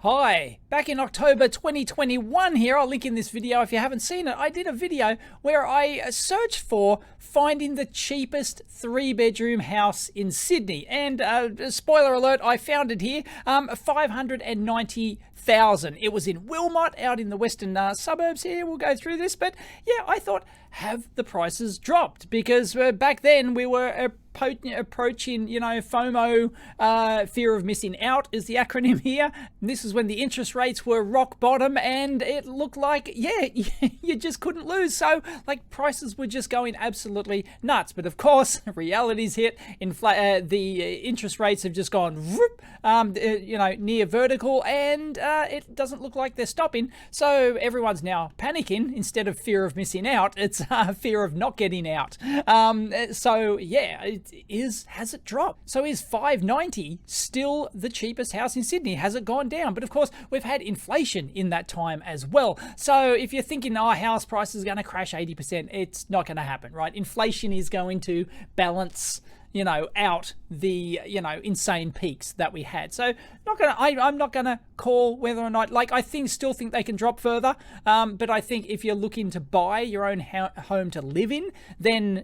Hi, back in October 2021 here, I'll link in this video if you haven't seen it. I did a video where I searched for finding the cheapest 3-bedroom house in Sydney. And spoiler alert, I found it here, 590,000. It was in Wilmot, out in the western suburbs here. We'll go through this, but yeah, I thought, have the prices dropped? Because back then we were approaching, FOMO, fear of missing out is the acronym here. And this is when the interest rates were rock bottom and it looked like, yeah, you just couldn't lose. So like prices were just going absolutely nuts. But of course, reality's hit. The interest rates have just gone whoop, near vertical, and it doesn't look like they're stopping. So everyone's now panicking. Instead of fear of missing out, it's fear of not getting out. So yeah, has it dropped? So is 590 still the cheapest house in Sydney? Has it gone down? But of course, we've had inflation in that time as well. So if you're thinking, house price is going to crash 80%, it's not going to happen, right? Inflation is going to balance out the, insane peaks that we had. So I'm not gonna call whether or not, still think they can drop further. But I think if you're looking to buy your own home to live in, then,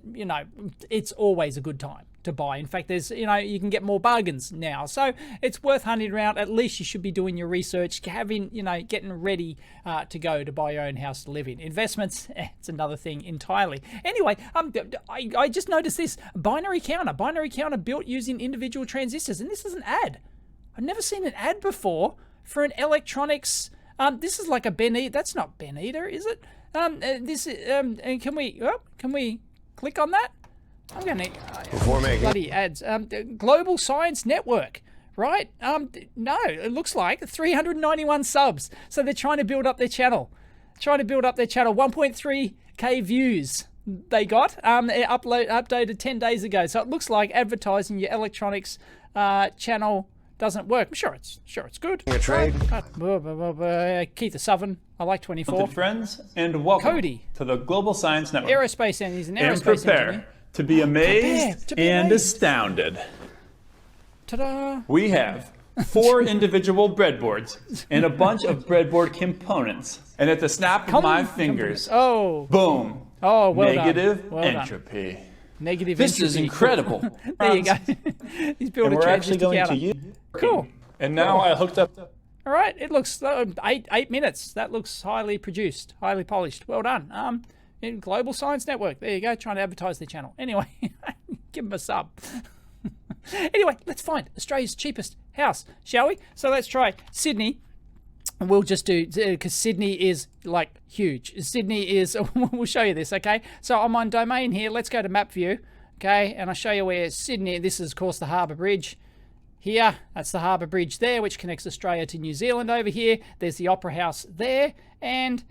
it's always a good time to buy. In fact, there's, you can get more bargains now. So it's worth hunting around. At least you should be doing your research, getting ready to go to buy your own house to live in. Investments, it's another thing entirely. Anyway, I just noticed this binary counter built using individual transistors. And this is an ad. I've never seen an ad before for an electronics. This is like a Ben Eater. That's not Ben Eater, is it? Can we click on that? I'm going to before making bloody ads. Global Science Network, right? No, it looks like 391 subs. So they're trying to build up their channel. 1.3k views they got. It updated 10 days ago. So it looks like advertising your electronics channel doesn't work. I'm sure it's good. A trade. Keith Southern. I like 24. Friends, and welcome Cody to the Global Science Network. Aerospace, and he's an aerospace and prepare engineer. To be amazed and astounded. Ta-da! We have 4 individual breadboards and a bunch of breadboard components. And at the snap of my fingers, boom, well negative done. entropy. Done. Negative this entropy. Is incredible. There you go. He's built and a we're actually going counter. to use. Cool. And now I hooked up. All right, it looks 8 minutes. That looks highly produced, highly polished. Well done. In Global Science Network. There you go, trying to advertise their channel. Anyway, give them a sub. Anyway, let's find Australia's cheapest house, shall we? So let's try Sydney. And we'll just do, because Sydney is like huge. Sydney is, we'll show you this, okay? So I'm on domain here. Let's go to map view, okay? And I'll show you where Sydney, this is of course the Harbour Bridge. Here, that's the Harbour Bridge there, which connects Australia to New Zealand over here. There's the Opera House there, and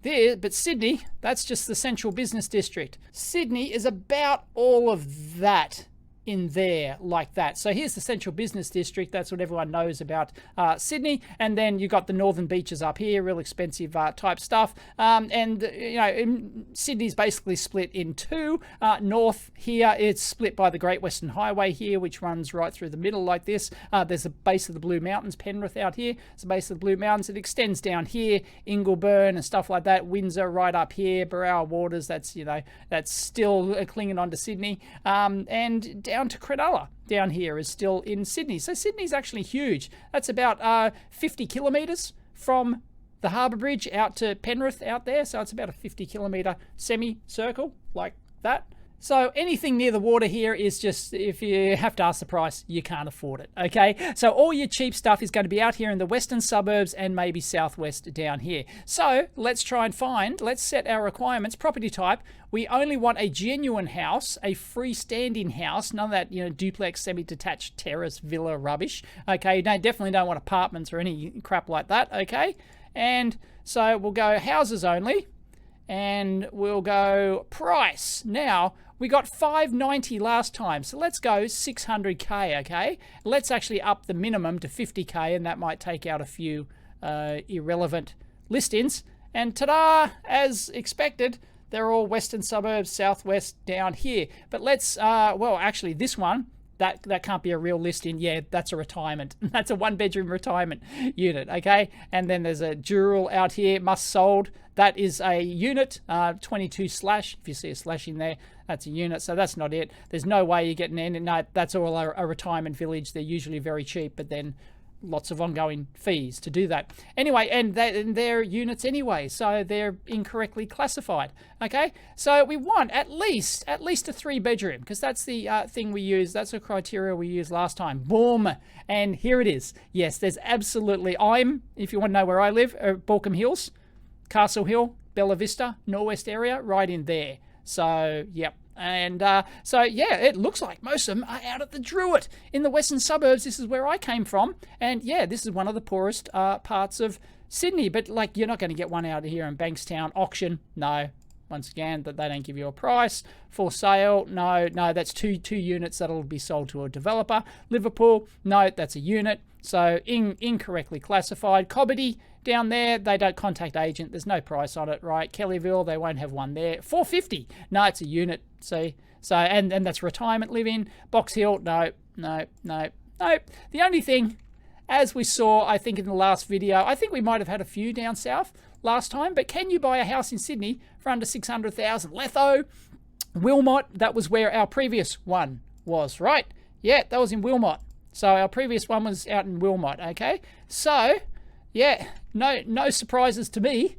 there, but Sydney, that's just the central business district. Sydney is about all of that in there like that. So here's the central business district. That's what everyone knows about Sydney. And then you got the northern beaches up here, real expensive type stuff. Sydney's basically split in two. North here, it's split by the Great Western Highway here, which runs right through the middle like this. There's the base of the Blue Mountains, Penrith out here. It's the base of the Blue Mountains. It extends down here, Ingleburn and stuff like that. Windsor right up here, Barrow Waters, that's still clinging on to Sydney. And down to Cronulla down here is still in Sydney. So Sydney's actually huge. That's about 50 kilometres from the Harbour Bridge out to Penrith out there. So it's about a 50 kilometre semicircle like that. So anything near the water here is just, if you have to ask the price, you can't afford it, okay? So all your cheap stuff is going to be out here in the western suburbs and maybe southwest down here. So let's try and let's set our requirements. Property type, we only want a genuine house, a freestanding house, none of that, duplex, semi-detached, terrace, villa rubbish, okay? You definitely don't want apartments or any crap like that, okay? And so we'll go houses only, and we'll go price. Now, we got $590 last time, so let's go $600K, okay? Let's actually up the minimum to $50K, and that might take out a few irrelevant listings. And ta-da, as expected, they're all western suburbs, southwest down here. But let's, actually this one, that can't be a real listing. Yeah, that's a retirement. That's a 1-bedroom retirement unit, okay? And then there's a Dural out here, must sold. That is a unit, 22 slash. If you see a slash in there, that's a unit. So that's not it. There's no way you're getting in. No, that's all a retirement village. They're usually very cheap, but then lots of ongoing fees to do that. Anyway, and they're units anyway, so they're incorrectly classified. Okay, so we want at least a 3-bedroom, because that's the thing we use. That's the criteria we used last time. Boom, and here it is. Yes, there's absolutely. If you want to know where I live, Baulkham Hills, Castle Hill, Bella Vista, Norwest area, right in there. So yep. And so, yeah, it looks like most of them are out at the Druitt in the western suburbs. This is where I came from. And, yeah, this is one of the poorest parts of Sydney. But, like, you're not going to get one out here in Bankstown. Auction, no. Once again, that they don't give you a price. For sale, no. That's two units that'll be sold to a developer. Liverpool, no, that's a unit. So, incorrectly classified. Cobbitty, down there, they don't contact agent. There's no price on it, right? Kellyville, they won't have one there. 450. No, it's a unit. See? So, and that's retirement living. Box Hill, no. The only thing, as we saw, I think in the last video, I think we might have had a few down south last time, but can you buy a house in Sydney for under 600,000? Letho, Wilmot, that was where our previous one was, right? Yeah, that was in Wilmot. So our previous one was out in Wilmot, okay? So, yeah, no surprises to me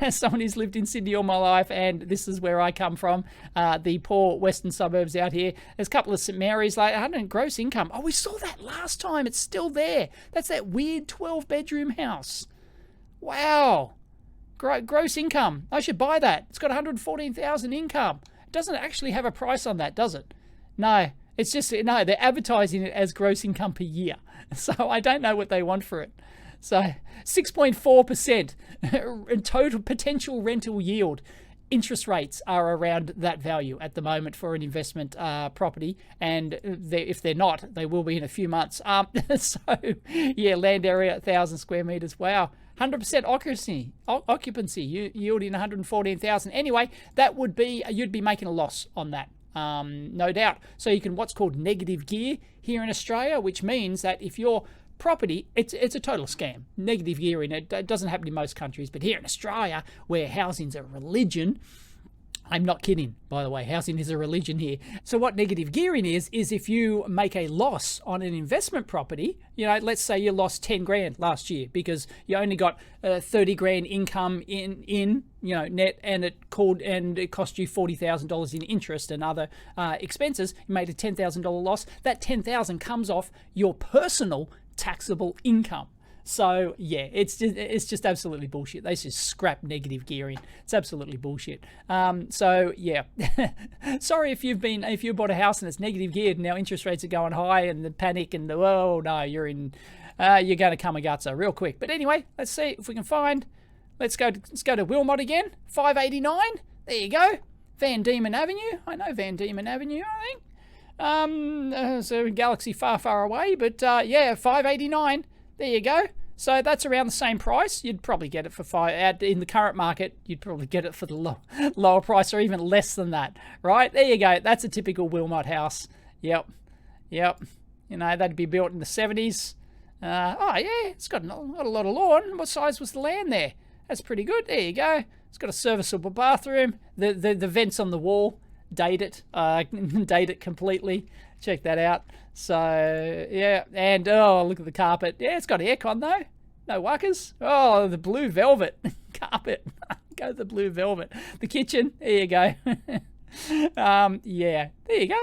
as someone who's lived in Sydney all my life, and this is where I come from, the poor western suburbs out here. There's a couple of St Mary's, like 100 gross income. Oh, we saw that last time. It's still there. That's that weird 12-bedroom house. Wow. Gross income. I should buy that. It's got 114,000 income. It doesn't actually have a price on that, does it? No. It's just, no, they're advertising it as gross income per year. So I don't know what they want for it. So 6.4% total potential rental yield. Interest rates are around that value at the moment for an investment property, and if they're not, they will be in a few months. So yeah, land area 1,000 square meters. Wow, 100% occupancy yielding 114,000. Anyway, that would be, you'd be making a loss on that. No doubt. So you can what's called negative gear here in Australia, which means that if your property, it's a total scam. Negative gearing, it doesn't happen in most countries, but here in Australia, where housing's a religion, I'm not kidding, by the way, housing is a religion here. So what negative gearing is if you make a loss on an investment property, you know, let's say you lost 10 grand last year because you only got 30 grand income in you know, net, and it cost you $40,000 in interest and other expenses. You made a $10,000 loss. That $10,000 comes off your personal taxable income. So yeah, it's just absolutely bullshit. They just scrap negative gearing. It's absolutely bullshit. So yeah, sorry if you bought a house and it's negative geared and now interest rates are going high and the panic and oh no, you're going to Kamagutsa real quick. But anyway, let's see if we can find. Let's go to Wilmot again. 589. There you go. Van Diemen Avenue. I know Van Diemen Avenue, I think. So Galaxy far away, but yeah, 589. There you go. So that's around the same price. You'd probably get it for in the current market. You'd probably get it for the lower price, or even less than that, right? There you go. That's a typical Wilmot house. Yep. You know, that'd be built in the 70s. Oh yeah, it's got a lot of lawn. What size was the land there? That's pretty good. There you go. It's got a serviceable bathroom. The vents on the wall date it completely. Check that out. So yeah, and oh, look at the carpet. Yeah, it's got aircon though. No wuckers. Oh, the blue velvet carpet. Go the blue velvet. The kitchen. There you go. Yeah, there you go.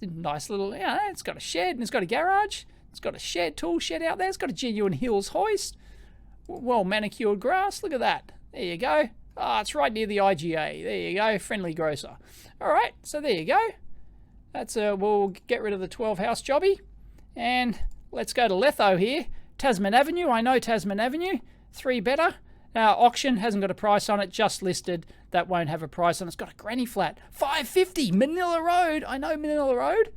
Nice little. Yeah, it's got a shed and it's got a garage. It's got a tool shed out there. It's got a genuine Hills hoist. Well manicured grass. Look at that. There you go. It's right near the IGA. There you go. Friendly grocer. All right. So there you go. That's we'll get rid of the 12 house jobby, and let's go to Letho here. Tasman Avenue. I know Tasman Avenue. 3 better. Auction hasn't got a price on it. Just listed. That won't have a price on it. It's got a granny flat. 550. Manila Road. I know Manila Road.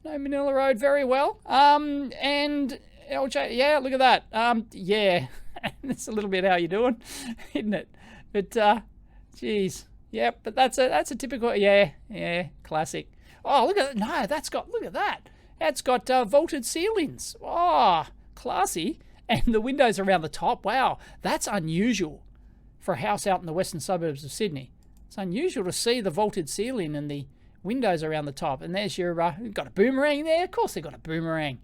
Know Manila Road very well. And LJ. Yeah. Look at that. Yeah. That's a little bit how you doing, isn't it? But geez. Yep. But that's a typical. Yeah. Classic. Oh, look at that. No, look at that. It's got vaulted ceilings. Oh, classy. And the windows around the top. Wow, that's unusual for a house out in the western suburbs of Sydney. It's unusual to see the vaulted ceiling and the windows around the top. And there's your, got a boomerang there. Of course they've got a boomerang.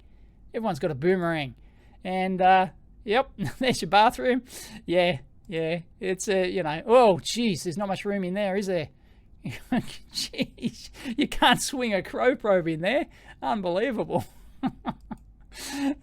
Everyone's got a boomerang. And, yep, there's your bathroom. Yeah, it's, oh, geez, there's not much room in there, is there? Jeez, you can't swing a crow probe in there. Unbelievable.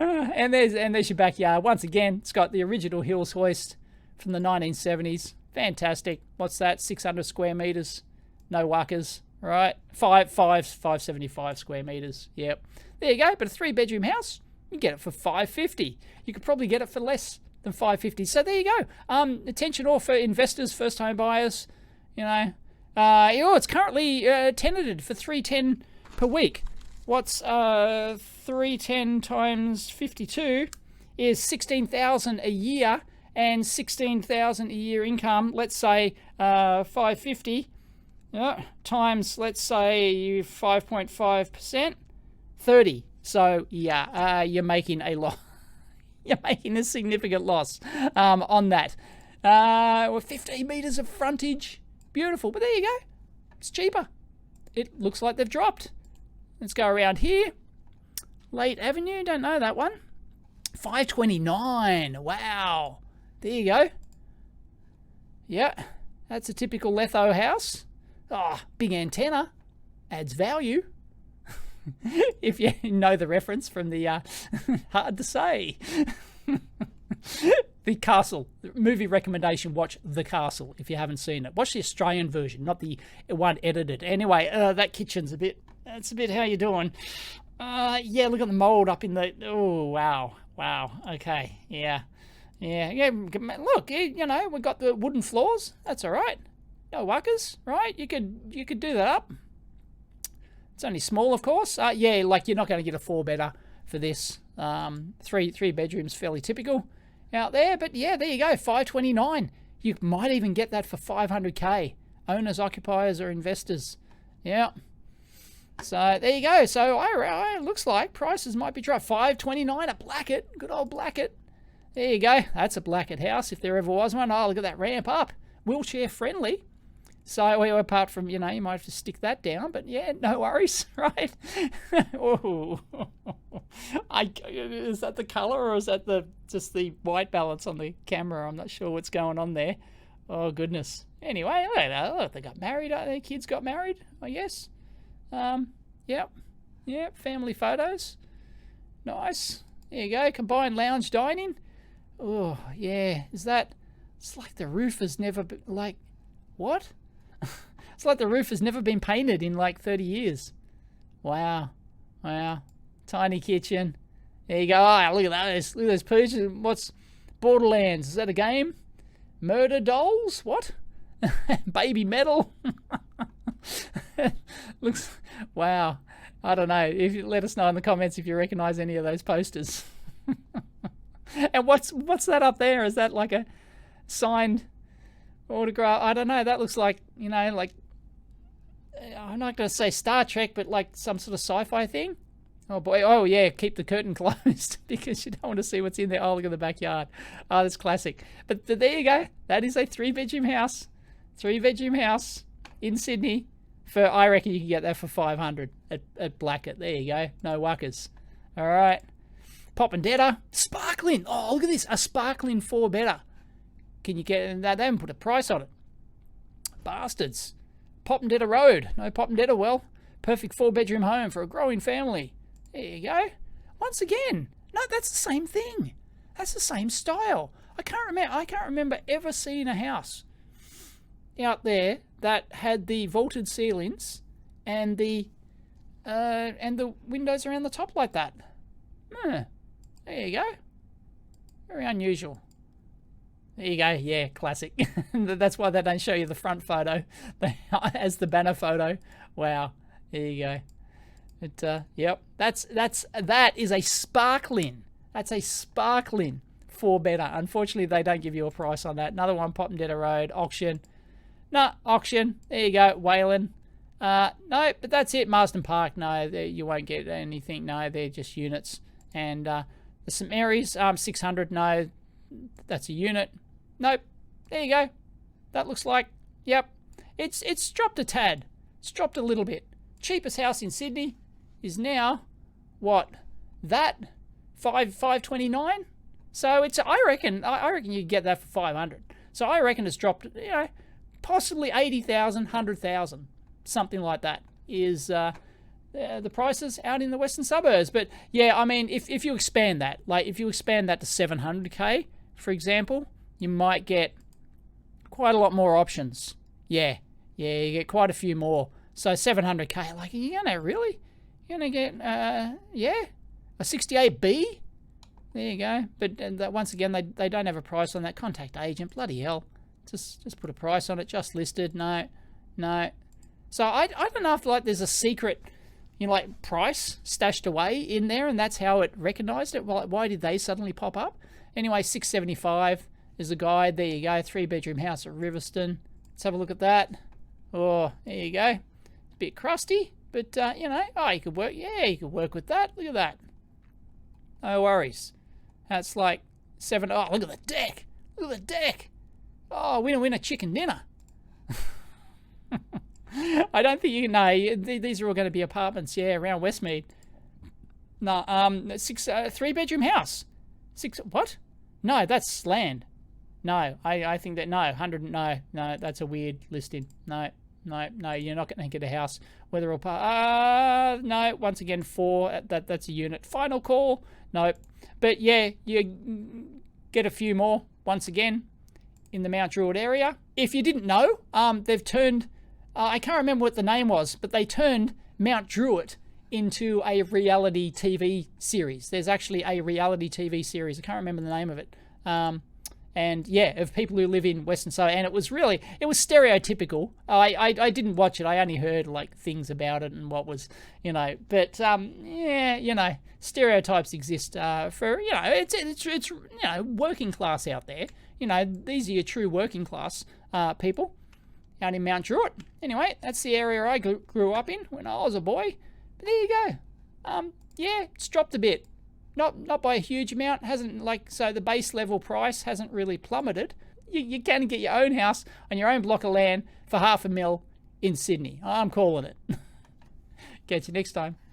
And there's your backyard. Once again, it's got the original Hills hoist from the 1970s. Fantastic. What's that? 600 square meters. No wuckers, right? 575 square meters. Yep. There you go. But a 3-bedroom house, you get it for $550. You could probably get it for less than $550. So there you go. Attention all for investors, first home buyers. It's currently tenanted for $310 per week. What's 310 times 52 is $16,000 a year, and $16,000 a year income. Let's say 550 times, let's say 5.5%, 30. So yeah, you're making a loss. You're making a significant loss on that. With 15 meters of frontage, beautiful. But there you go. It's cheaper. It looks like they've dropped. Let's go around here. Late Avenue, don't know that one. $529. Wow. There you go. Yeah, that's a typical Letho house. Oh, big antenna. Adds value. If you know the reference from the, hard to say. The Castle. Movie recommendation, watch The Castle if you haven't seen it. Watch the Australian version, not the one edited. Anyway, that kitchen's a bit how you doing. Yeah, look at the mold up in the, oh, wow. Okay, yeah. Look, we got the wooden floors. That's all right. No wuckers, right? You could do that up. It's only small, of course. Yeah, like you're not going to get a 4-bedder for this. Three bedrooms, fairly typical out there. But yeah, there you go, $529. You might even get that for $500K. Owners, occupiers, or investors. Yeah. So there you go. So it looks like prices might be dropped. $529 a Blackett. Good old Blackett. There you go. That's a Blackett house if there ever was one. Oh, look at that ramp up. Wheelchair friendly. So apart from, you might have to stick that down, but yeah, no worries, right? Oh, is that the color, or is that just the white balance on the camera? I'm not sure what's going on there. Oh goodness. Anyway, look, they got married. Their kids got married, I guess. Yep, family photos. Nice. There you go. Combined lounge dining. Oh yeah, it's like the roof has never been, like, what? It's like the roof has never been painted in like 30 years. Wow. Tiny kitchen. There you go. Oh, look at those. Look at those pictures. What's Borderlands? Is that a game? Murder dolls? What? Baby metal? Looks, wow. I don't know. If you let us know in the comments if you recognize any of those posters. And what's that up there? Is that like a signed autograph? I don't know. That looks like, like, I'm not going to say Star Trek, but like some sort of sci-fi thing. Oh boy. Oh yeah, keep the curtain closed because you don't want to see what's in there. Oh, look at the backyard. Oh, that's classic. But there you go. That is a 3-bedroom house. 3-bedroom house in Sydney. I reckon you can get that for $500 at Blackett. There you go. No wuckers. All right. Popondetta. Sparkling. Oh, look at this. A sparkling 4-bedder. Can you get that? They haven't put a price on it. Bastards. Popondetta Road. No Popondetta. Well, perfect 4-bedroom home for a growing family. There you go. Once again, no, that's the same thing. That's the same style. I can't remember ever seeing a house out there that had the vaulted ceilings and the windows around the top like that. There you go. Very unusual. There you go. Yeah, classic. That's why they don't show you the front photo as the banner photo. Wow. There you go. But yep, that is a sparkling. That's a sparkling 4-bedder. Unfortunately, they don't give you a price on that. Another one, Popondetta Road auction. No, auction. There you go, Wayland. No, but that's it. Marsden Park, no, you won't get anything. No, they're just units. And the St Mary's, 600, no, that's a unit. Nope. There you go. That looks like, yep. It's dropped a tad. It's dropped a little bit. Cheapest house in Sydney is now, what? That? 529? So it's, I reckon you can get that for 500. So I reckon it's dropped, you know, possibly 80,000, 100,000, something like that is the prices out in the western suburbs. But yeah, I mean, if you expand that, like if you expand that to 700k, for example, you might get quite a lot more options. Yeah, you get quite a few more. So 700k, like, you're gonna get, yeah, a 68B. There you go. But once again, they don't have a price on that. Contact agent, bloody hell. Just put a price on it. Just listed. No. So I don't know if like there's a secret, you know, like price stashed away in there, and that's how it recognized it. Well, why did they suddenly pop up? Anyway, 675 is the guide. There you go. 3-bedroom house at Riverstone. Let's have a look at that. Oh, there you go. It's a bit crusty, but you know, oh, you could work. Yeah, you could work with that. Look at that. No worries. That's like 7. Oh, look at the deck. Look at the deck. Oh, winner, chicken dinner. I don't think you know. These are all going to be apartments, yeah, around Westmead. No, 3-bedroom house. 6. What? No, that's land. No, I think that, no, 100. No, that's a weird listing. No, you're not going to get a house. Whether or no, once again, 4. That's a unit. Final call. No, but yeah, you get a few more once again in the Mount Druitt area. If you didn't know, they've turned, I can't remember what the name was, but they turned Mount Druitt into a reality TV series. There's actually a reality TV series. I can't remember the name of it. And yeah, of people who live in Western Suburbs, and it was stereotypical. I didn't watch it. I only heard like things about it and what was, you know. But yeah, you know, stereotypes exist for, you know, it's you know, working class out there. You know, these are your true working class people out in Mount Druitt. Anyway, that's the area I grew up in when I was a boy. But there you go. Yeah, it's dropped a bit. Not by a huge amount. Hasn't, like, so the base level price hasn't really plummeted. You can get your own house on your own block of land for $500,000 in Sydney. I'm calling it. Catch you next time.